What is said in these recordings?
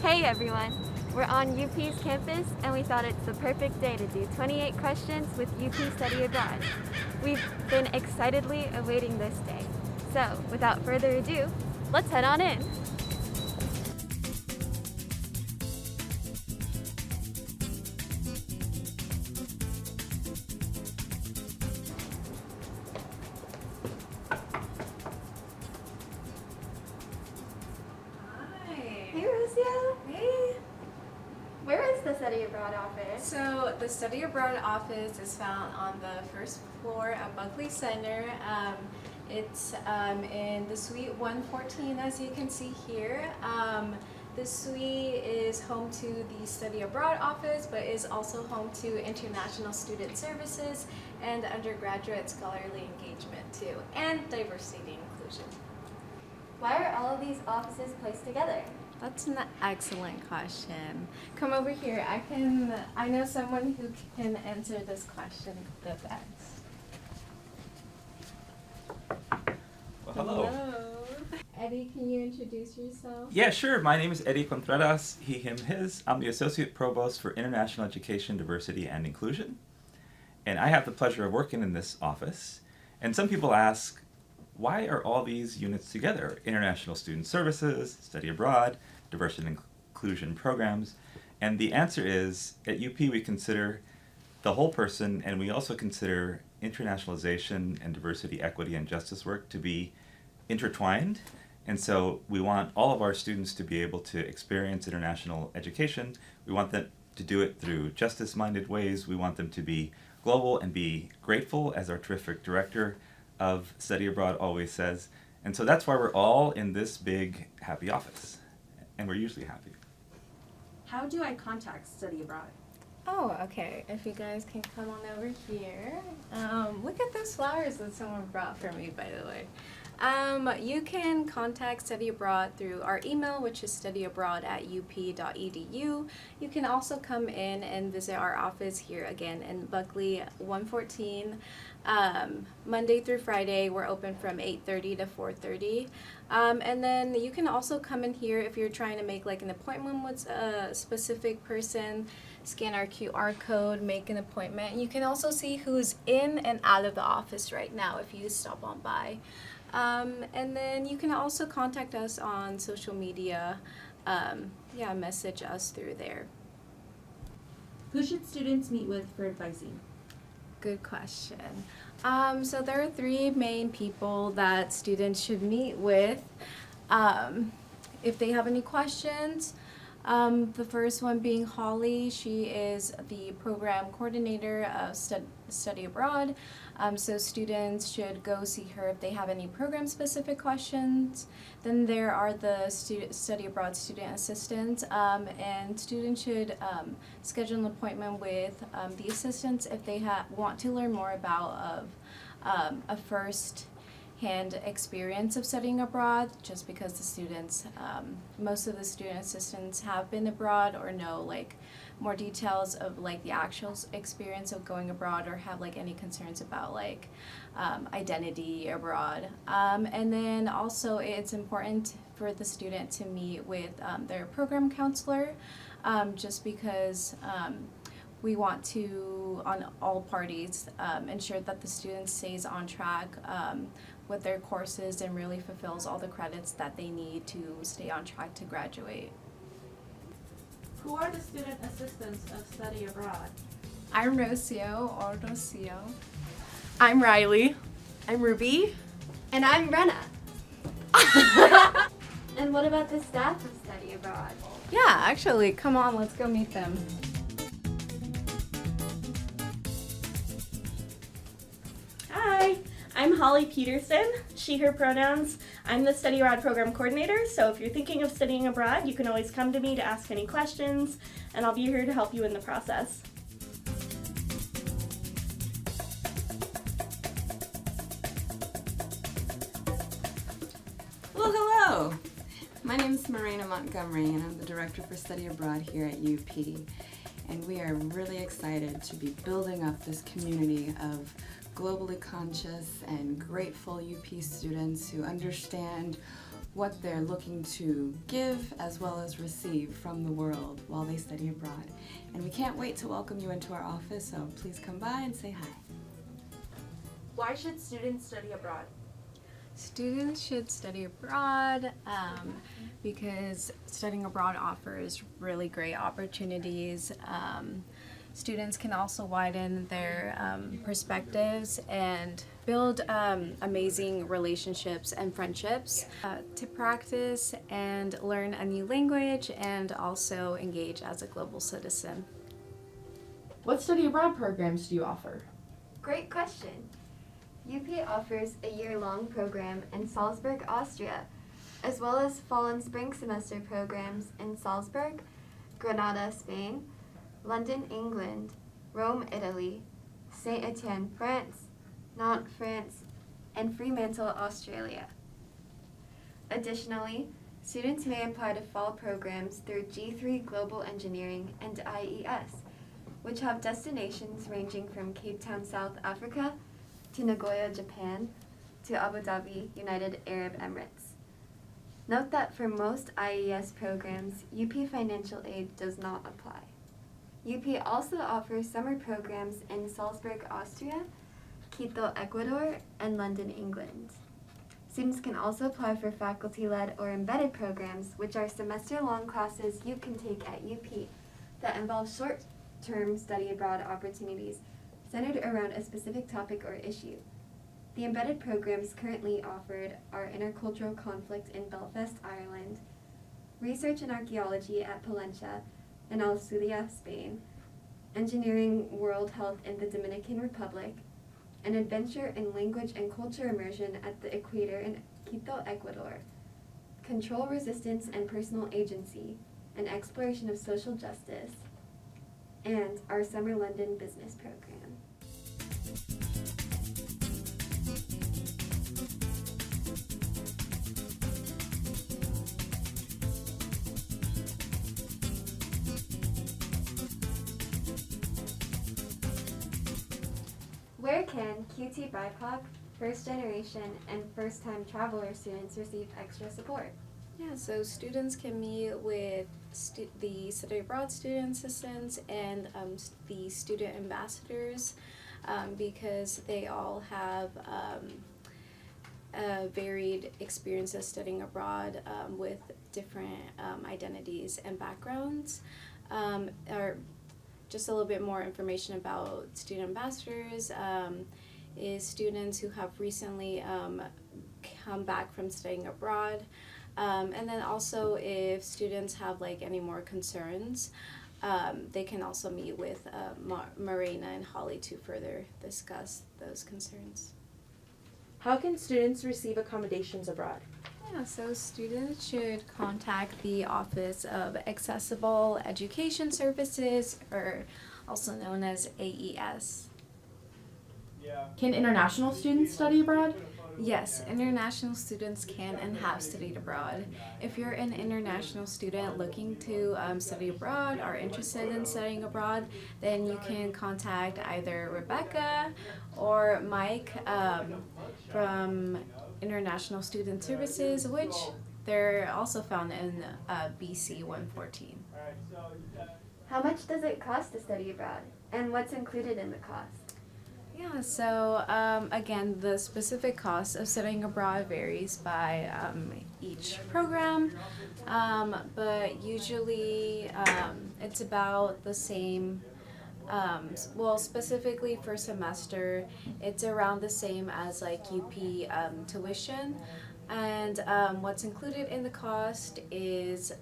Hey everyone! We're on UP's campus and we thought it's the perfect day to do 28 questions with UP Study Abroad. We've been excitedly awaiting this day. So, without further ado, let's head on in! Hey Rocio! Hey! Where is the Study Abroad office? So the Study Abroad office is found on the first floor at Buckley Center. It's in the suite 114, as you can see here. This suite is home to the Study Abroad office, but is also home to International Student Services and undergraduate scholarly engagement too, and diversity and inclusion. Why are all of these offices placed together? That's an excellent question. Come over here. I know someone who can answer this question the best. Well, hello. Eddie, can you introduce yourself? Yeah, sure. My name is Eddie Contreras, he, him, his. I'm the Associate Provost for International Education, Diversity, and Inclusion. And I have the pleasure of working in this office. And some people ask, why are all these units together? International Student Services, Study Abroad, Diversity and Inclusion programs. And the answer is, at UP we consider the whole person, and we also consider internationalization and diversity, equity, and justice work to be intertwined. And so we want all of our students to be able to experience international education. We want them to do it through justice-minded ways. We want them to be global and be grateful, as our terrific director of Study Abroad always says. And so that's why we're all in this big happy office. And we're usually happy. How do I contact Study Abroad? Oh, okay. If you guys can come on over here. Look at those flowers that someone brought for me, by the way. You can contact Study Abroad through our email, which is studyabroad@up.edu. You can also come in and visit our office here again in Buckley 114. Monday through Friday, we're open from 8:30 to 4:30. And then you can also come in here if you're trying to make like an appointment with a specific person, scan our QR code, make an appointment. You can also see who's in and out of the office right now if you stop on by. And then you can also contact us on social media, message us through there. Who should students meet with for advising? Good question. So there are three main people that students should meet with if they have any questions. The first one being Holly. She is the program coordinator of Study Abroad. So students should go see her if they have any program-specific questions. Then there are the Study Abroad student assistants, and students should schedule an appointment with the assistants if they want to learn more about a first-hand experience of studying abroad, just because the students, most of the student assistants have been abroad or know like more details of like the actual experience of going abroad, or have like any concerns about like identity abroad. And then also it's important for the student to meet with their program counselor, just because we want to, on all parties, ensure that the student stays on track with their courses and really fulfills all the credits that they need to stay on track to graduate. Who are the student assistants of Study Abroad? I'm Rocio, or Rocio. I'm Riley. I'm Ruby. And I'm Brenna. And what about the staff of Study Abroad? Yeah, actually, come on, let's go meet them. Hi, I'm Holly Peterson, she, her pronouns. I'm the Study Abroad program coordinator, so if you're thinking of studying abroad, you can always come to me to ask any questions, and I'll be here to help you in the process. Well, hello! My name is Marina Montgomery, and I'm the Director for Study Abroad here at UP. And we are really excited to be building up this community of globally conscious and grateful UP students who understand what they're looking to give as well as receive from the world while they study abroad. And we can't wait to welcome you into our office, so please come by and say hi. Why should students study abroad? Students should study abroad because studying abroad offers really great opportunities. Students can also widen their perspectives and build amazing relationships and friendships to practice and learn a new language and also engage as a global citizen. What study abroad programs do you offer? Great question. UP offers a year-long program in Salzburg, Austria, as well as fall and spring semester programs in Salzburg, Granada, Spain, London, England, Rome, Italy, Saint Etienne, France, Nantes, France, and Fremantle, Australia. Additionally, students may apply to fall programs through G3 Global Engineering and IES, which have destinations ranging from Cape Town, South Africa, to Nagoya, Japan, to Abu Dhabi, United Arab Emirates. Note that for most IES programs, UP financial aid does not apply. UP also offers summer programs in Salzburg, Austria, Quito, Ecuador, and London, England. Students can also apply for faculty-led or embedded programs, which are semester-long classes you can take at UP that involve short-term study abroad opportunities centered around a specific topic or issue. The embedded programs currently offered are intercultural conflict in Belfast, Ireland, research and archaeology at Palencia in Alcudia, Spain, engineering world health in the Dominican Republic, an adventure in language and culture immersion at the equator in Quito, Ecuador, control resistance and personal agency, an exploration of social justice, and our Summer London Business Program. Where can QTBIPOC, first generation, and first time traveler students receive extra support? Yeah, so students can meet with the study abroad student assistants and the student ambassadors because they all have varied experiences studying abroad with different identities and backgrounds. Or just a little bit more information about student ambassadors is students who have recently come back from studying abroad. And then also if students have like any more concerns, they can also meet with Marina and Holly to further discuss those concerns. How can students receive accommodations abroad? Yeah, so students should contact the Office of Accessible Education Services, or also known as AES. Can international students study abroad? Yes, international students can and have studied abroad. If you're an international student looking to study abroad or interested in studying abroad, then you can contact either Rebecca or Mike from International Student Services, which they're also found in BC 114. How much does it cost to study abroad, and what's included in the cost? Yeah, so again, the specific cost of studying abroad varies by each program, but usually it's about the same. Well, specifically for semester, it's around the same as like UP tuition. And what's included in the cost is,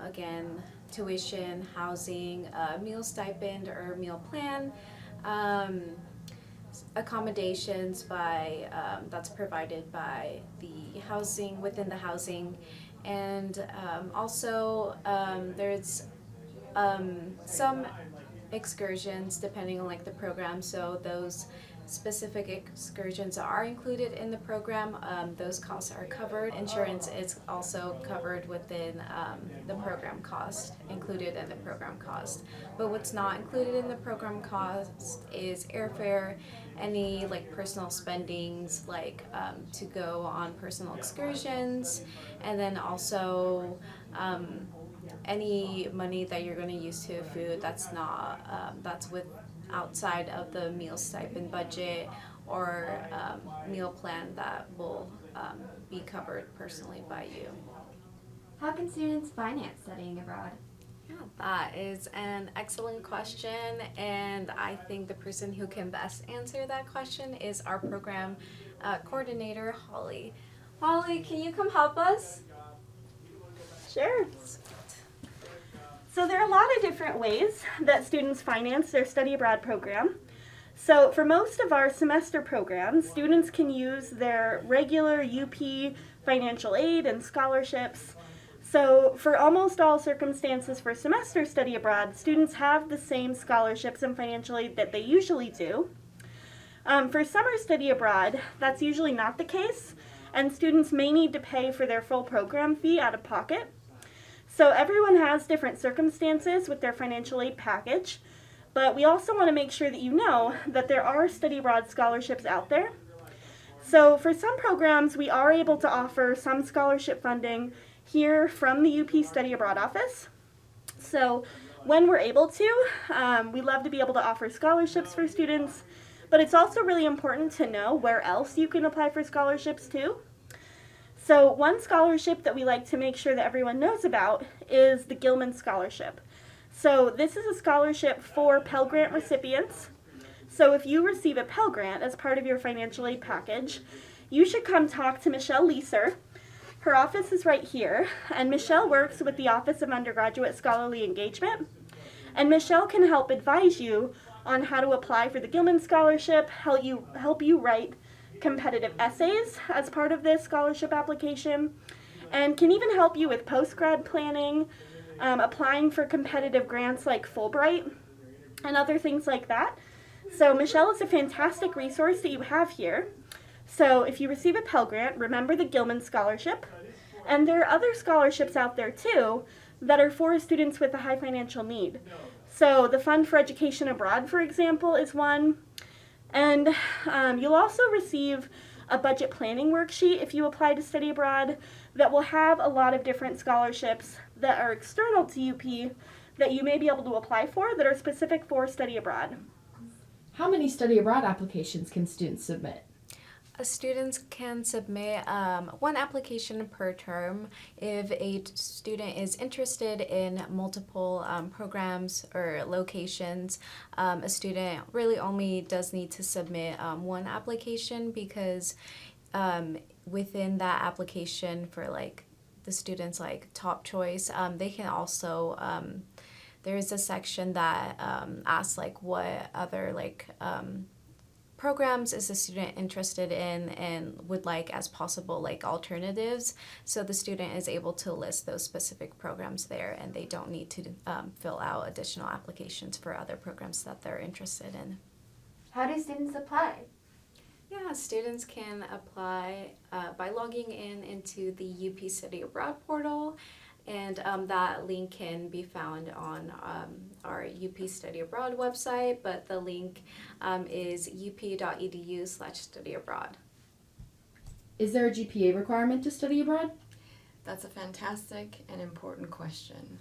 again, tuition, housing, meal stipend or meal plan, accommodations by that's provided by the housing, within the housing, and also there's some excursions depending on like the program, so those specific excursions are included in the program, those costs are covered. Insurance is also covered within the program cost, included in the program cost. But what's not included in the program cost is airfare, any like personal spendings, like to go on personal excursions, and then also any money that you're going to use to food that's not that's with outside of the meal stipend budget or meal plan that will be covered personally by you. How can students finance studying abroad? Yeah, that is an excellent question, and I think the person who can best answer that question is our program coordinator, Holly. Holly, can you come help us? Sure. So there are a lot of different ways that students finance their study abroad program. So for most of our semester programs, students can use their regular UP financial aid and scholarships. So for almost all circumstances for semester study abroad, students have the same scholarships and financial aid that they usually do. For summer study abroad, that's usually not the case, and students may need to pay for their full program fee out of pocket. So everyone has different circumstances with their financial aid package, but we also want to make sure that you know that there are study abroad scholarships out there. So for some programs, we are able to offer some scholarship funding here from the UP Study Abroad office. So when we're able to, we love to be able to offer scholarships for students, but it's also really important to know where else you can apply for scholarships too. So one scholarship that we like to make sure that everyone knows about is the Gilman Scholarship. So this is a scholarship for Pell Grant recipients. So if you receive a Pell Grant as part of your financial aid package, you should come talk to Michelle Leeser. Her office is right here, and Michelle works with the Office of Undergraduate Scholarly Engagement. And Michelle can help advise you on how to apply for the Gilman Scholarship, help you write competitive essays as part of this scholarship application, and can even help you with post-grad planning, applying for competitive grants like Fulbright, and other things like that. So Michelle is a fantastic resource that you have here. So if you receive a Pell Grant, remember the Gilman Scholarship. And there are other scholarships out there too that are for students with a high financial need. So the Fund for Education Abroad, for example, is one. And you'll also receive a budget planning worksheet if you apply to study abroad that will have a lot of different scholarships that are external to UP that you may be able to apply for that are specific for study abroad. How many study abroad applications can students submit? Students can submit one application per term. If a student is interested in multiple programs or locations, a student really only does need to submit one application, because within that application for like the students like top choice, they can also there is a section that asks like what other like programs is the student interested in and would like as possible like alternatives. So the student is able to list those specific programs there, and they don't need to fill out additional applications for other programs that they're interested in. How do students apply? Yeah, students can apply by logging into the UP Study Abroad portal, and that link can be found on our UP Study Abroad website, but the link is up.edu/studyabroad. Is there a GPA requirement to study abroad? That's a fantastic and important question,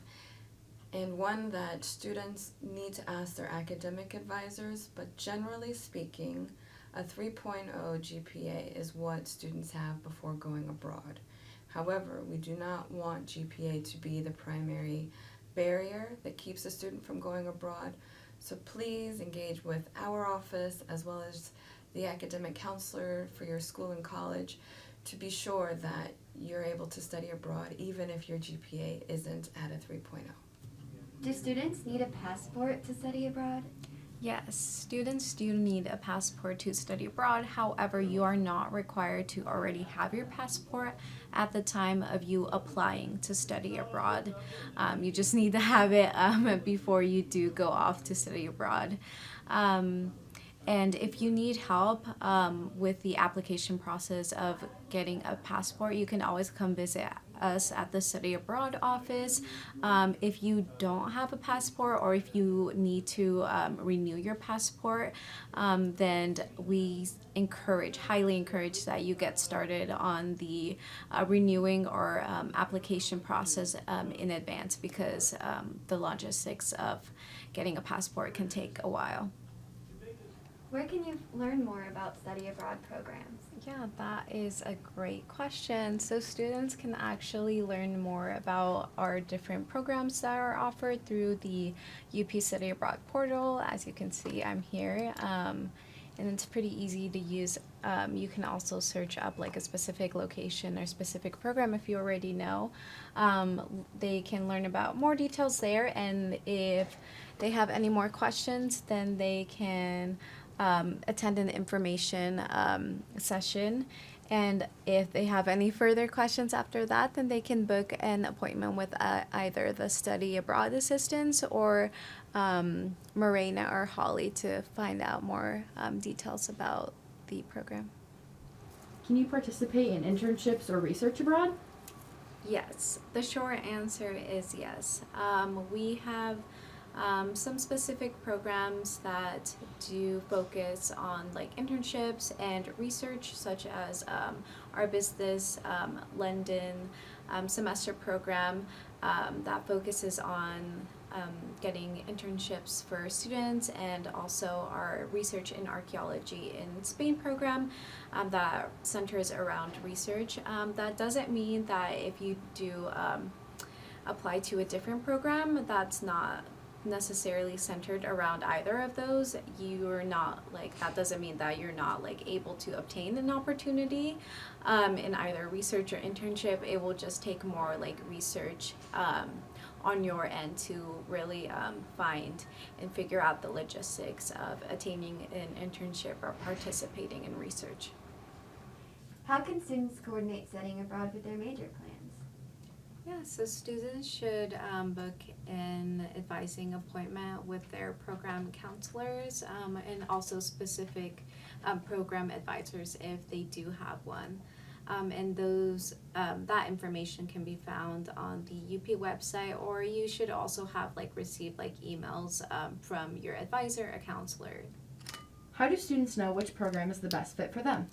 and one that students need to ask their academic advisors, but generally speaking, a 3.0 GPA is what students have before going abroad. However, we do not want GPA to be the primary barrier that keeps a student from going abroad, so please engage with our office as well as the academic counselor for your school and college to be sure that you're able to study abroad even if your GPA isn't at a 3.0. Do students need a passport to study abroad? Yes, students do need a passport to study abroad. However, you are not required to already have your passport at the time of you applying to study abroad. You just need to have it before you do go off to study abroad. And if you need help with the application process of getting a passport, you can always come visit us at the Study Abroad office. If you don't have a passport or if you need to renew your passport, then we highly encourage that you get started on the renewing or application process in advance because the logistics of getting a passport can take a while. Where can you learn more about study abroad programs? Yeah, that is a great question. So students can actually learn more about our different programs that are offered through the UP Study Abroad portal. As you can see, I'm here. And it's pretty easy to use. You can also search up like a specific location or specific program if you already know. They can learn about more details there, and if they have any more questions, then they can attend an information session. And if they have any further questions after that, then they can book an appointment with either the study abroad assistants or Morena or Holly to find out more details about the program. Can you participate in internships or research abroad? Yes, the short answer is yes. We have some specific programs that do focus on like internships and research, such as our business London semester program that focuses on getting internships for students, and also our research in archaeology in Spain program that centers around research. That doesn't mean that if you do apply to a different program that's not necessarily centered around either of those, you're not like, that doesn't mean that you're not like able to obtain an opportunity in either research or internship. It will just take more like research on your end to really find and figure out the logistics of attaining an internship or participating in research. How can students coordinate studying abroad with their major plans? Yeah, so students should book an advising appointment with their program counselors and also specific program advisors if they do have one. And those that information can be found on the UP website, or you should also have received emails from your advisor, a counselor. How do students know which program is the best fit for them?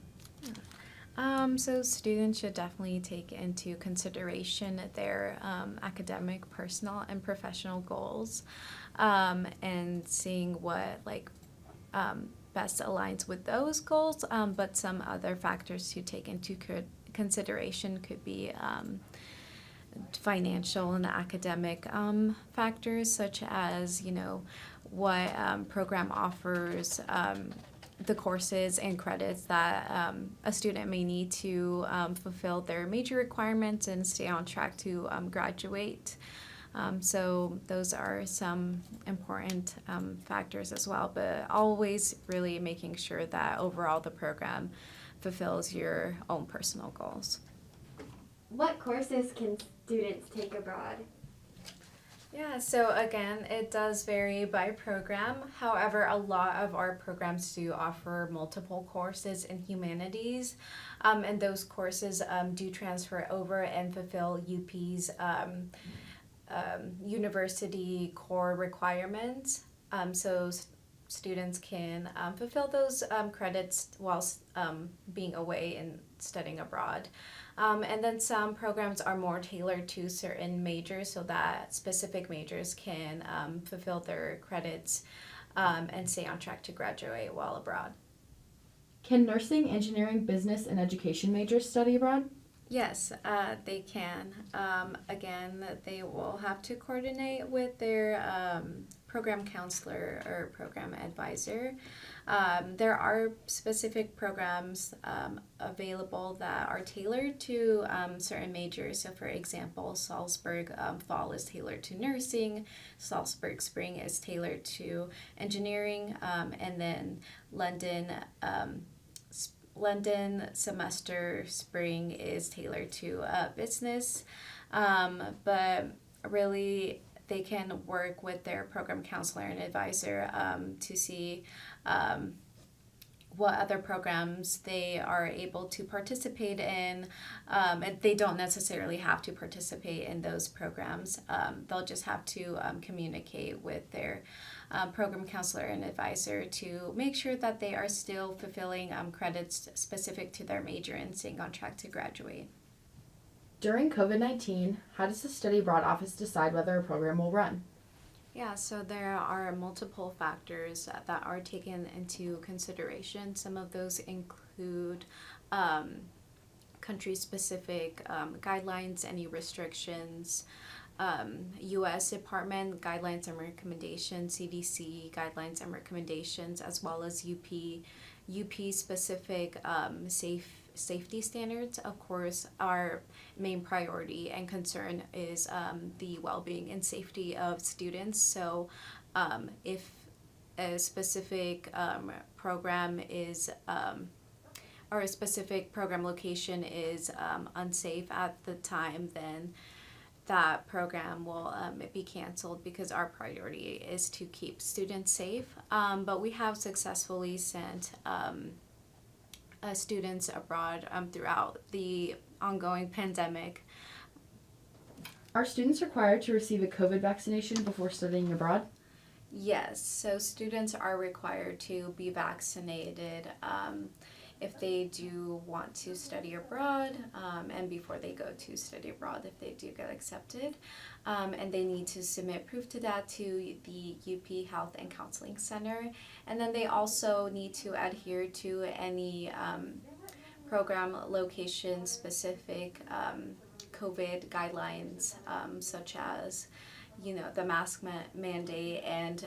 So students should definitely take into consideration their academic, personal, and professional goals, and seeing what best aligns with those goals. But some other factors to take into consideration could be financial and academic factors, such as what program offers the courses and credits that a student may need to fulfill their major requirements and stay on track to graduate. So those are some important factors as well, but always really making sure that overall the program fulfills your own personal goals. What courses can students take abroad? Yeah, so again, it does vary by program. However, a lot of our programs do offer multiple courses in humanities, and those courses do transfer over and fulfill UP's university core requirements. So students can fulfill those credits whilst being away and studying abroad. And then some programs are more tailored to certain majors so that specific majors can fulfill their credits and stay on track to graduate while abroad. Can nursing, engineering, business, and education majors study abroad? Yes, they can. Again, they will have to coordinate with their program counselor or program advisor. There are specific programs available that are tailored to certain majors. So for example, Salzburg Fall is tailored to nursing, Salzburg Spring is tailored to engineering, and then London semester spring is tailored to business, but really they can work with their program counselor and advisor to see what other programs they are able to participate in. And they don't necessarily have to participate in those programs. They'll just have to communicate with their program counselor and advisor to make sure that they are still fulfilling credits specific to their major and staying on track to graduate. During COVID-19, how does the Study Abroad office decide whether a program will run? Yeah, so there are multiple factors that are taken into consideration. Some of those include country-specific guidelines, any restrictions, U.S. Department guidelines and recommendations, CDC guidelines and recommendations, as well as UP-specific safety standards. Of course, our main priority and concern is the well-being and safety of students. So if a specific program is or a specific program location is unsafe at the time, then that program will be canceled, because our priority is to keep students safe. But we have successfully sent students abroad throughout the ongoing pandemic. Are students required to receive a COVID vaccination before studying abroad? Yes, so students are required to be vaccinated if they do want to study abroad, and before they go to study abroad if they do get accepted. And they need to submit proof to that to the UP Health and Counseling Center. And then they also need to adhere to any program location specific COVID guidelines, such as, the mask mandate and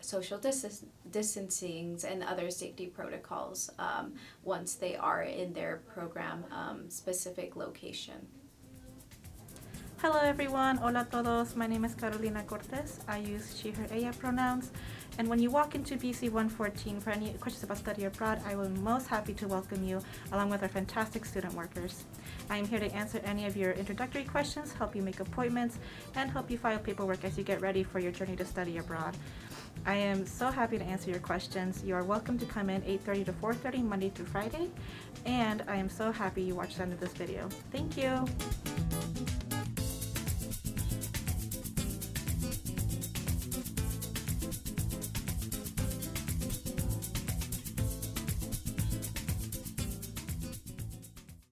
social distancing and other safety protocols once they are in their program specific location. Hello everyone, hola todos. My name is Carolina Cortez. I use she, her, ella pronouns. And when you walk into BC 114 for any questions about study abroad, I will be most happy to welcome you along with our fantastic student workers. I am here to answer any of your introductory questions, help you make appointments, and help you file paperwork as you get ready for your journey to study abroad. I am so happy to answer your questions. You are welcome to come in 8:30 to 4:30 Monday through Friday, and I am so happy you watched the end of this video. Thank you.